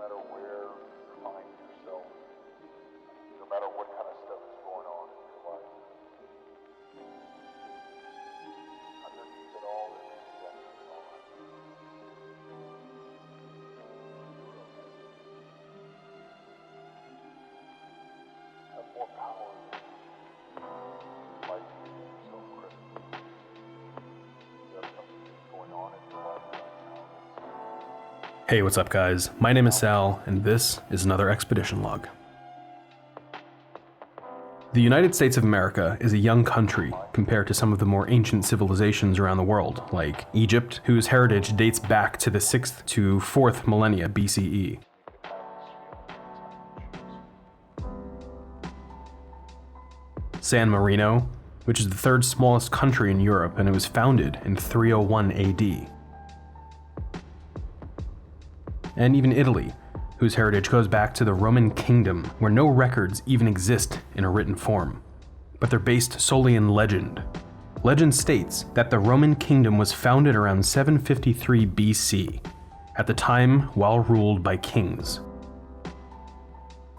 matter where you find yourself, no matter what kind of stuff is going on in your life, underneath it all, there may be actually all right. Have more power than life is yourself critically. You have something that's going on in your life right now that's Hey, what's up guys? My name is Sal, and this is another expedition log. The United States of America is a young country compared to some of the more ancient civilizations around the world, like Egypt, whose heritage dates back to the 6th to 4th millennia BCE. San Marino, which is the third smallest country in Europe, and it was founded in 301 AD. And even Italy, whose heritage goes back to the Roman kingdom, where no records even exist in a written form, but they're based solely in legend. Legend states that the Roman kingdom was founded around 753 BC, at the time while ruled by kings,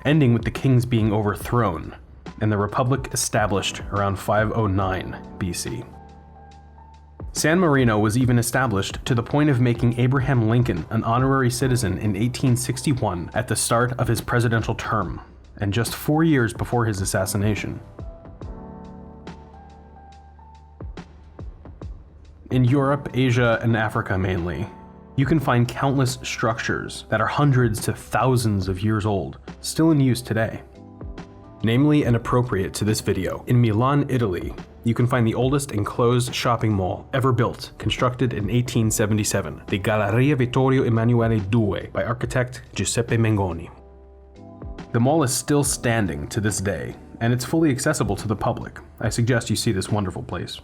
ending with the kings being overthrown, and the Republic established around 509 BC. San Marino was even established to the point of making Abraham Lincoln an honorary citizen in 1861 at the start of his presidential term, and just 4 years before his assassination. In Europe, Asia, and Africa mainly, you can find countless structures that are hundreds to thousands of years old, still in use today. Namely and appropriate to this video, in Milan, Italy, you can find the oldest enclosed shopping mall ever built, constructed in 1877, the Galleria Vittorio Emanuele II by architect Giuseppe Mengoni. The mall is still standing to this day, and it's fully accessible to the public. I suggest you see this wonderful place.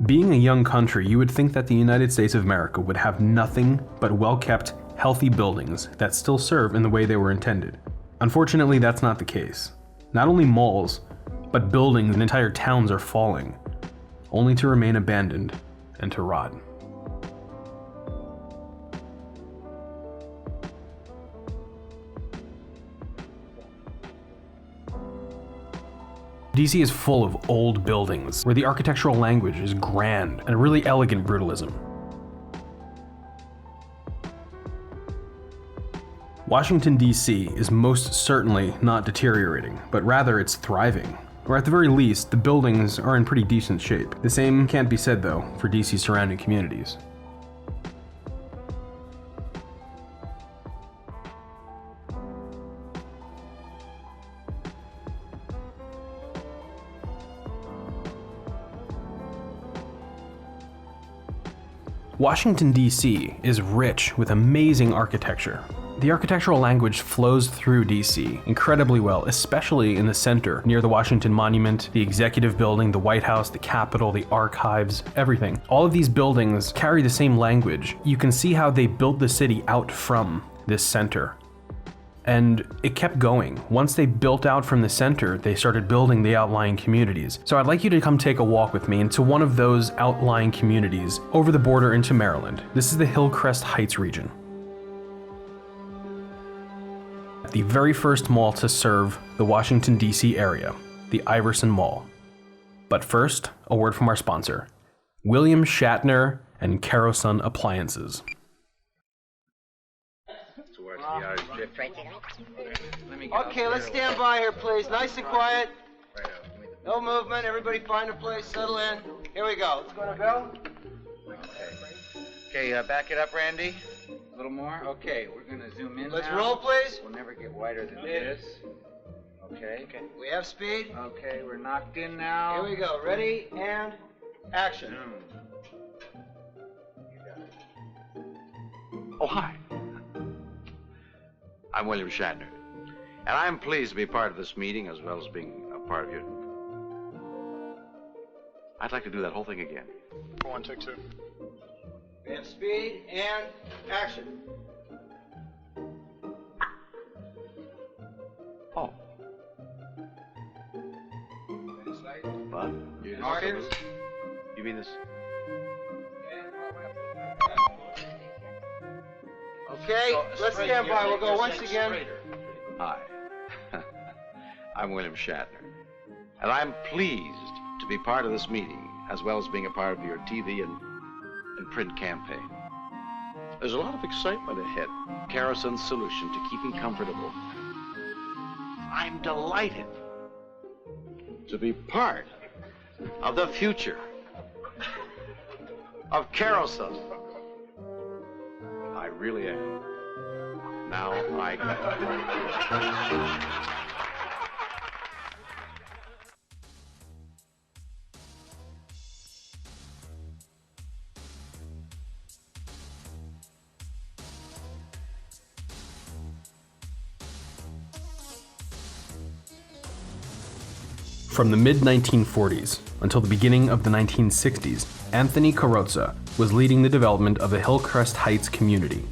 Being a young country, you would think that the United States of America would have nothing but well-kept, healthy buildings that still serve in the way they were intended. Unfortunately, that's not the case. Not only malls, but buildings and entire towns are falling, only to remain abandoned and to rot. DC is full of old buildings where the architectural language is grand and a really elegant brutalism. Washington D.C. is most certainly not deteriorating, but rather it's thriving. Or at the very least, the buildings are in pretty decent shape. The same can't be said though for D.C.'s surrounding communities. Washington, D.C. is rich with amazing architecture. The architectural language flows through DC incredibly well, especially in the center, near the Washington Monument, the Executive Building, the White House, the Capitol, the Archives, everything. All of these buildings carry the same language. You can see how they built the city out from this center. And it kept going. Once they built out from the center, they started building the outlying communities. So I'd like you to come take a walk with me into one of those outlying communities over the border into Maryland. This is the Hillcrest Heights region. The very first mall to serve the Washington, D.C. area, the Iverson Mall. But first, a word from our sponsor, William Shatner and Carranza Appliances. Okay, let's stand by here, please. Nice and quiet. No movement. Everybody find a place. Settle in. Here we go. Let's go to Bill. Okay, back it up, Randy. A little more. Okay, we're gonna zoom in. Let's now. roll, please. We'll never get wider than this. Okay. We have speed. Okay, we're knocked in now. Here we go. Ready and action. Oh, hi. I'm William Shatner, and I'm pleased to be part of this meeting as well as being a part of your... I'd like to do that whole thing again. Go on, take two. We have speed and action. Oh. But? Martin? You mean this? Okay, let's stand by. We'll go once again. Hi. I'm William Shatner. And I'm pleased to be part of this meeting, as well as being a part of your TV and print campaign. There's a lot of excitement ahead. Carranson's solution to keeping comfortable. I'm delighted to be part of the future of Carranza. I really am. Now I go. From the mid-1940s until the beginning of the 1960s, Anthony Carranza was leading the development of the Hillcrest Heights community.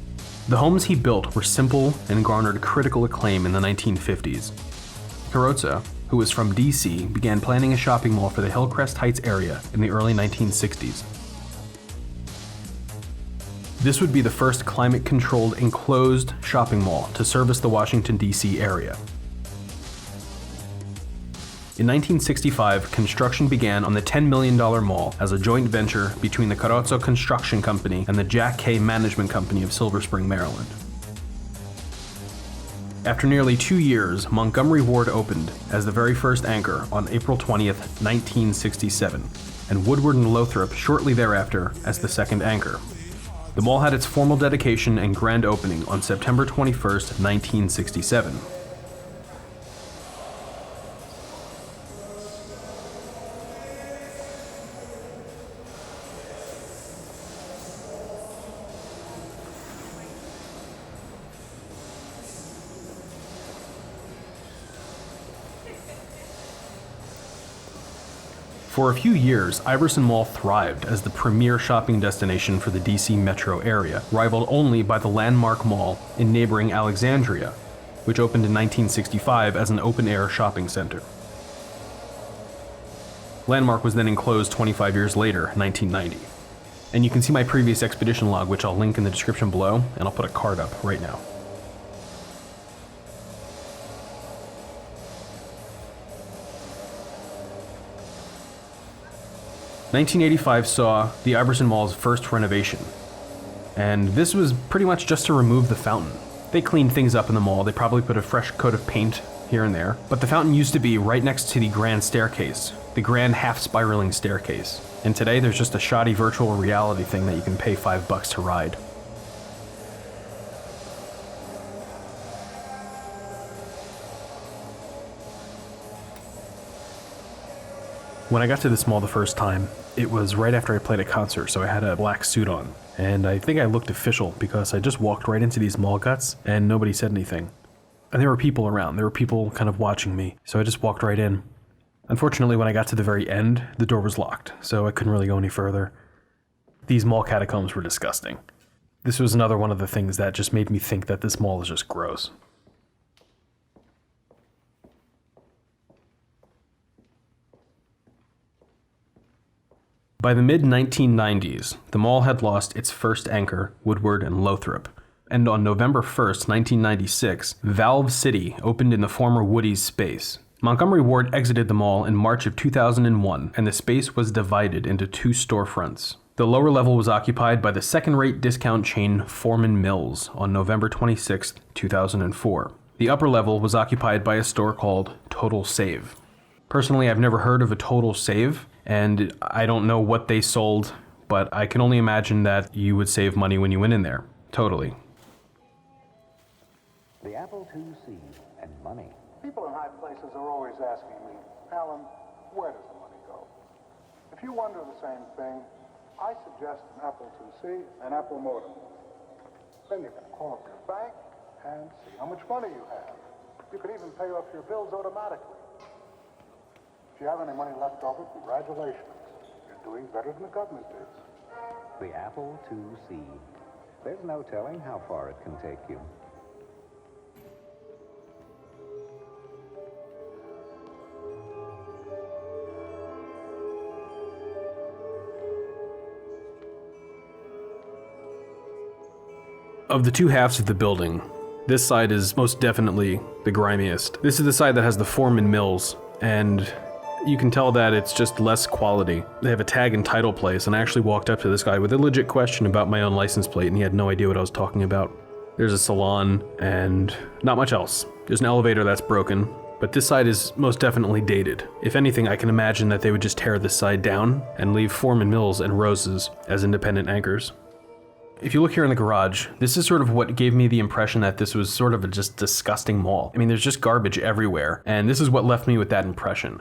The homes he built were simple and garnered critical acclaim in the 1950s. Carranza, who was from D.C., began planning a shopping mall for the Hillcrest Heights area in the early 1960s. This would be the first climate-controlled enclosed shopping mall to service the Washington D.C. area. In 1965, construction began on the $10 million mall as a joint venture between the Carranza Construction Company and the Jack K. Management Company of Silver Spring, Maryland. After nearly 2 years, Montgomery Ward opened as the very first anchor on April 20th, 1967, and Woodward and Lothrop shortly thereafter as the second anchor. The mall had its formal dedication and grand opening on September 21st, 1967. For a few years, Iverson Mall thrived as the premier shopping destination for the DC metro area, rivaled only by the Landmark Mall in neighboring Alexandria, which opened in 1965 as an open-air shopping center. Landmark was then enclosed 25 years later, 1990. And you can see my previous expedition log, which I'll link in the description below, and I'll put a card up right now. (1985) saw the Iverson Mall's first renovation, and this was pretty much just to remove the fountain. They cleaned things up in the mall, they probably put a fresh coat of paint here and there, but the fountain used to be right next to the grand staircase, the grand half-spiraling staircase, and today there's just a shoddy virtual reality thing that you can pay $5 to ride. When I got to this mall the first time, it was right after I played a concert, so I had a black suit on. And I think I looked official because I just walked right into these mall guts and nobody said anything. And there were people around, there were people kind of watching me, so I just walked right in. Unfortunately, when I got to the very end, the door was locked, so I couldn't really go any further. These mall catacombs were disgusting. This was another one of the things that just made me think that this mall is just gross. By the mid-1990s, the mall had lost its first anchor, Woodward and Lothrop, and on November 1st, 1996, Valve City opened in the former Woody's space. Montgomery Ward exited the mall in March of 2001, and the space was divided into two storefronts. The lower level was occupied by the second-rate discount chain Foreman Mills on November 26, 2004. The upper level was occupied by a store called Total Save. Personally, I've never heard of a Total Save, and I don't know what they sold, but I can only imagine that you would save money when you went in there. Totally. The Apple IIc and money. People in high places are always asking me, Alan, where does the money go? If you wonder the same thing, I suggest an Apple IIc and Apple modem. Then you can call up your bank and see how much money you have. You can even pay off your bills automatically. If you have any money left over, congratulations. You're doing better than the government is. The Apple IIc. There's no telling how far it can take you. Of the two halves of the building, this side is most definitely the grimiest. This is the side that has the Foreman Mills, and you can tell that it's just less quality. They have a tag and title place, and I actually walked up to this guy with a legit question about my own license plate, and he had no idea what I was talking about. There's a salon, and not much else. There's an elevator that's broken, but this side is most definitely dated. If anything, I can imagine that they would just tear this side down and leave Foreman Mills and Rose's as independent anchors. If you look here in the garage, this is sort of what gave me the impression that this was sort of a just disgusting mall. I mean, there's just garbage everywhere, and this is what left me with that impression.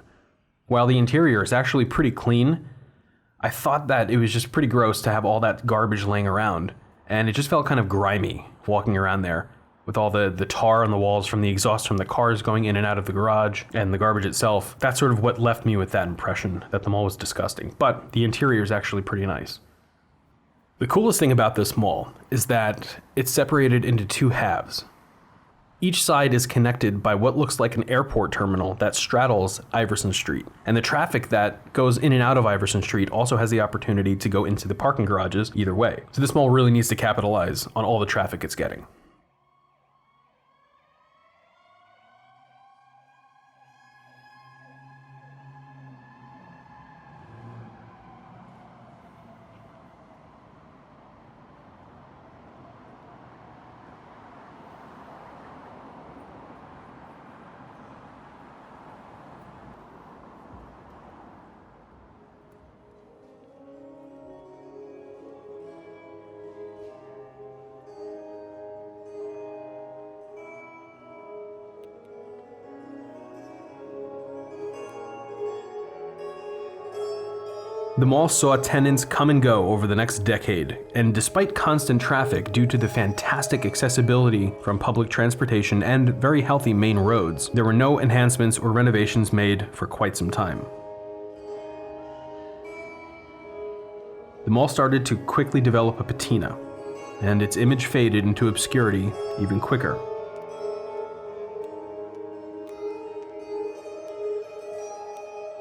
While the interior is actually pretty clean, I thought that it was just pretty gross to have all that garbage laying around, and it just felt kind of grimy walking around there with all the tar on the walls from the exhaust from the cars going in and out of the garage and the garbage itself. That's sort of what left me with that impression that the mall was disgusting, but the interior is actually pretty nice. The coolest thing about this mall is that it's separated into two halves. Each side is connected by what looks like an airport terminal that straddles Iverson Street. And the traffic that goes in and out of Iverson Street also has the opportunity to go into the parking garages either way. So this mall really needs to capitalize on all the traffic it's getting. The mall saw tenants come and go over the next decade, and despite constant traffic due to the fantastic accessibility from public transportation and very healthy main roads, there were no enhancements or renovations made for quite some time. The mall started to quickly develop a patina, and its image faded into obscurity even quicker.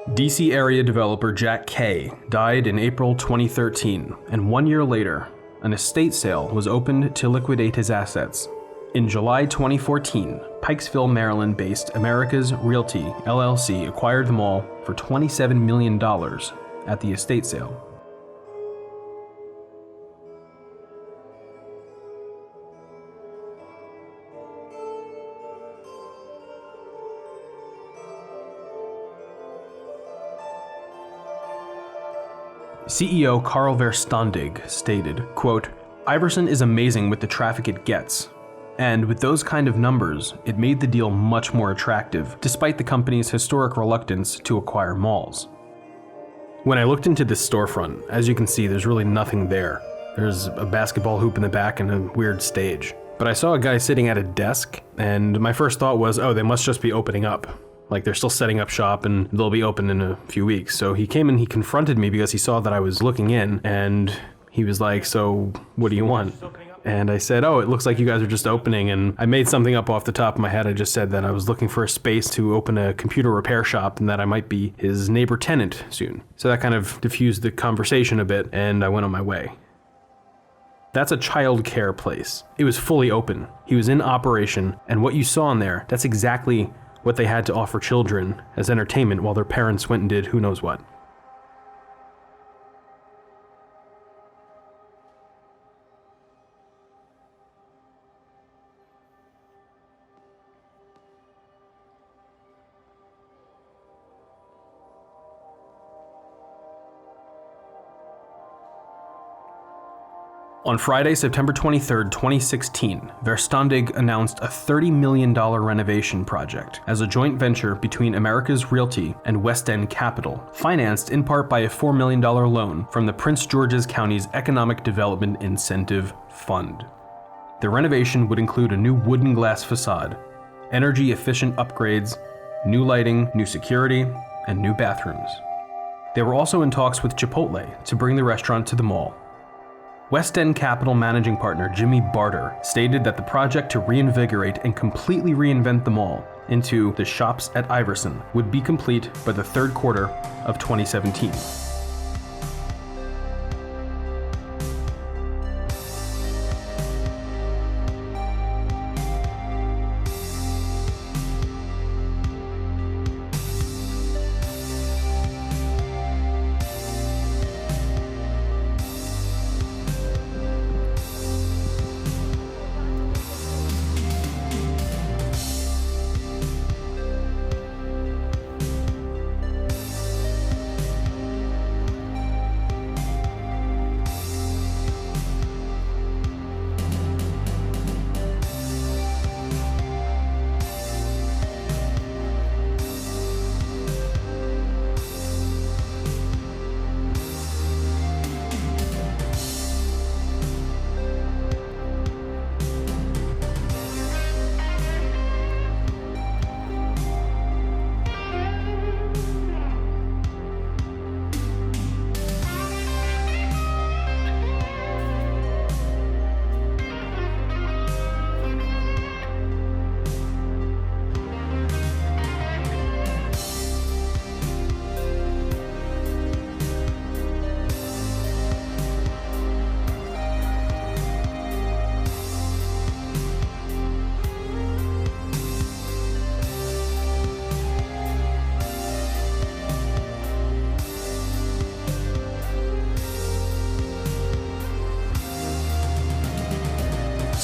DC area developer Jack Kay died in April 2013, and 1 year later, an estate sale was opened to liquidate his assets. In July 2014, Pikesville, Maryland-based America's Realty, LLC acquired the mall for $27 million at the estate sale. CEO Carl Verstandig stated, quote, "Iverson is amazing with the traffic it gets. And with those kind of numbers, it made the deal much more attractive, despite the company's historic reluctance to acquire malls." When I looked into this storefront, as you can see, there's really nothing there. There's a basketball hoop in the back and a weird stage. But I saw a guy sitting at a desk, and my first thought was, oh, they must just be opening up. Like they're still setting up shop and they'll be open in a few weeks. So he came and he confronted me because he saw that I was looking in, and he was like, "So what do you want?" And I said, "Oh, it looks like you guys are just opening." And I made something up off the top of my head. I just said that I was looking for a space to open a computer repair shop and that I might be his neighbor tenant soon. So that kind of diffused the conversation a bit, and I went on my way. That's a child care place. It was fully open. He was in operation, and what you saw in there, that's exactly what they had to offer children as entertainment while their parents went and did who knows what. On Friday, September 23, 2016, Verstandig announced a $30 million renovation project as a joint venture between America's Realty and West End Capital, financed in part by a $4 million loan from the Prince George's County's Economic Development Incentive Fund. The renovation would include a new wood and glass facade, energy-efficient upgrades, new lighting, new security, and new bathrooms. They were also in talks with Chipotle to bring the restaurant to the mall. West End Capital managing partner Jimmy Barter stated that the project to reinvigorate and completely reinvent the mall into the Shops at Iverson would be complete by the third quarter of 2017.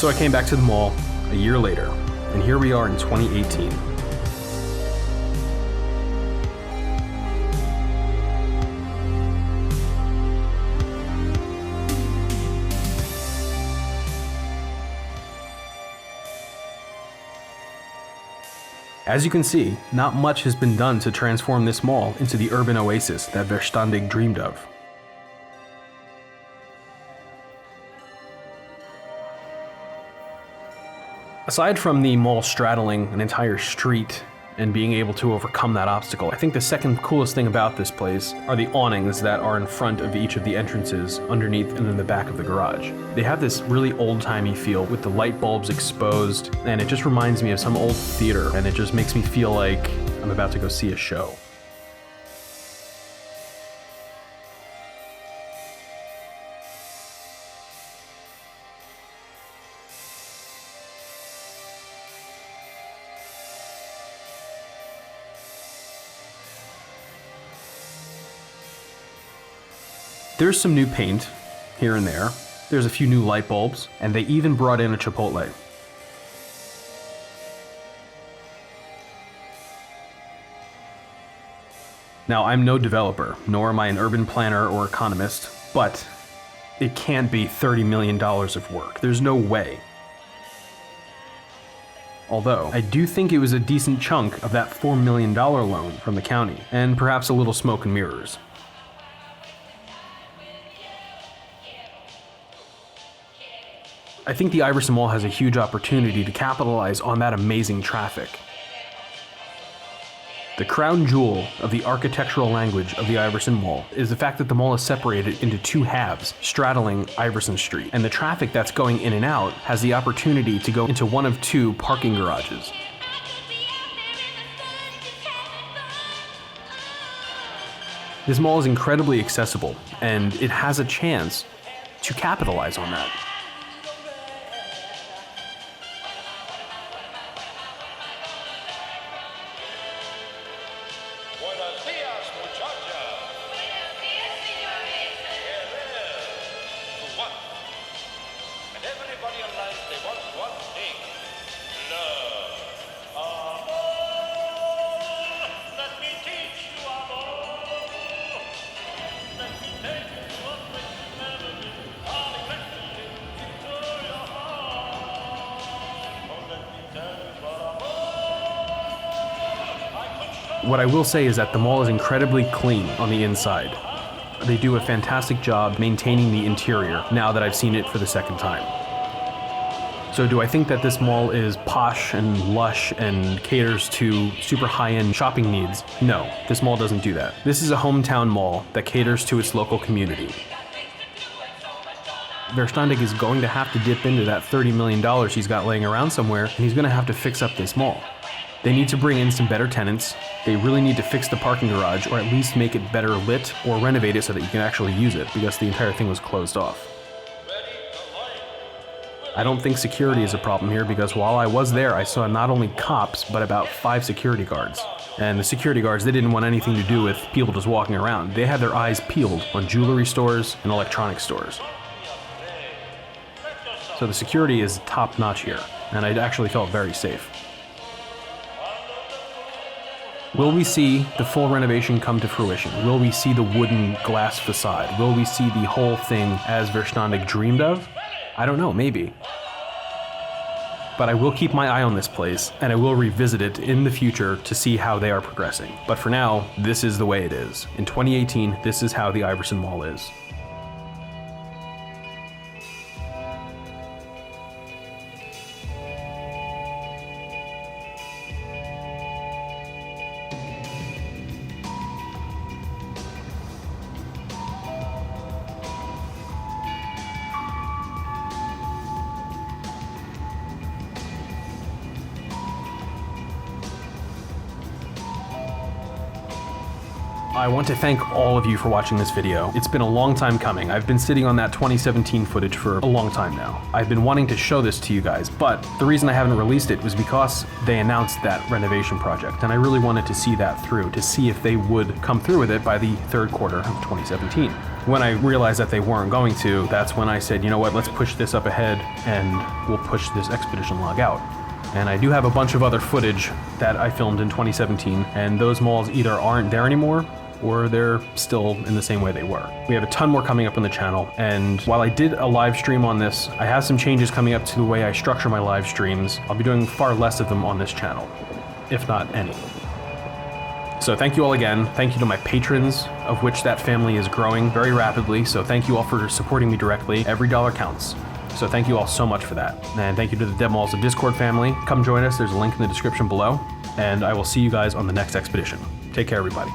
So I came back to the mall a year later, and here we are in 2018. As you can see, not much has been done to transform this mall into the urban oasis that Verstandig dreamed of. Aside from the mall straddling an entire street and being able to overcome that obstacle, I think the second coolest thing about this place are the awnings that are in front of each of the entrances, underneath and in the back of the garage. They have this really old-timey feel with the light bulbs exposed, and it just reminds me of some old theater, and it just makes me feel like I'm about to go see a show. There's some new paint here and there. There's a few new light bulbs, and they even brought in a Chipotle. Now, I'm no developer, nor am I an urban planner or economist, but it can't be $30 million of work. There's no way. Although, I do think it was a decent chunk of that $4 million loan from the county, and perhaps a little smoke and mirrors. I think the Iverson Mall has a huge opportunity to capitalize on that amazing traffic. The crown jewel of the architectural language of the Iverson Mall is the fact that the mall is separated into two halves, straddling Iverson Street, and the traffic that's going in and out has the opportunity to go into one of two parking garages. This mall is incredibly accessible, and it has a chance to capitalize on that. What I will say is that the mall is incredibly clean on the inside. They do a fantastic job maintaining the interior now that I've seen it for the second time. So do I think that this mall is posh and lush and caters to super high-end shopping needs? No, this mall doesn't do that. This is a hometown mall that caters to its local community. Verstandig is going to have to dip into that $30 million he's got laying around somewhere, and he's going to have to fix up this mall. They need to bring in some better tenants. They really need to fix the parking garage, or at least make it better lit, or renovate it so that you can actually use it, because the entire thing was closed off. I don't think security is a problem here, because while I was there, I saw not only cops, but about 5 security guards. And the security guards, they didn't want anything to do with people just walking around. They had their eyes peeled on jewelry stores and electronic stores. So the security is top-notch here, and I actually felt very safe. Will we see the full renovation come to fruition? Will we see the wooden glass facade? Will we see the whole thing as Verstandig dreamed of? I don't know, maybe. But I will keep my eye on this place, and I will revisit it in the future to see how they are progressing. But for now, this is the way it is. In 2018, this is how the Iverson Mall is. I want to thank all of you for watching this video. It's been a long time coming. I've been sitting on that 2017 footage for a long time now. I've been wanting to show this to you guys, but the reason I haven't released it was because they announced that renovation project, and I really wanted to see that through, to see if they would come through with it by the third quarter of 2017. When I realized that they weren't going to, that's when I said, you know what, let's push this up ahead and we'll push this expedition log out. And I do have a bunch of other footage that I filmed in 2017, and those malls either aren't there anymore or they're still in the same way they were. We have a ton more coming up on the channel, and while I did a live stream on this, I have some changes coming up to the way I structure my live streams. I'll be doing far less of them on this channel, if not any. So thank you all again. Thank you to my patrons, of which that family is growing very rapidly, so thank you all for supporting me directly. Every dollar counts. So thank you all so much for that. And thank you to the Dead Malls of Discord family. Come join us, there's a link in the description below, and I will see you guys on the next expedition. Take care, everybody.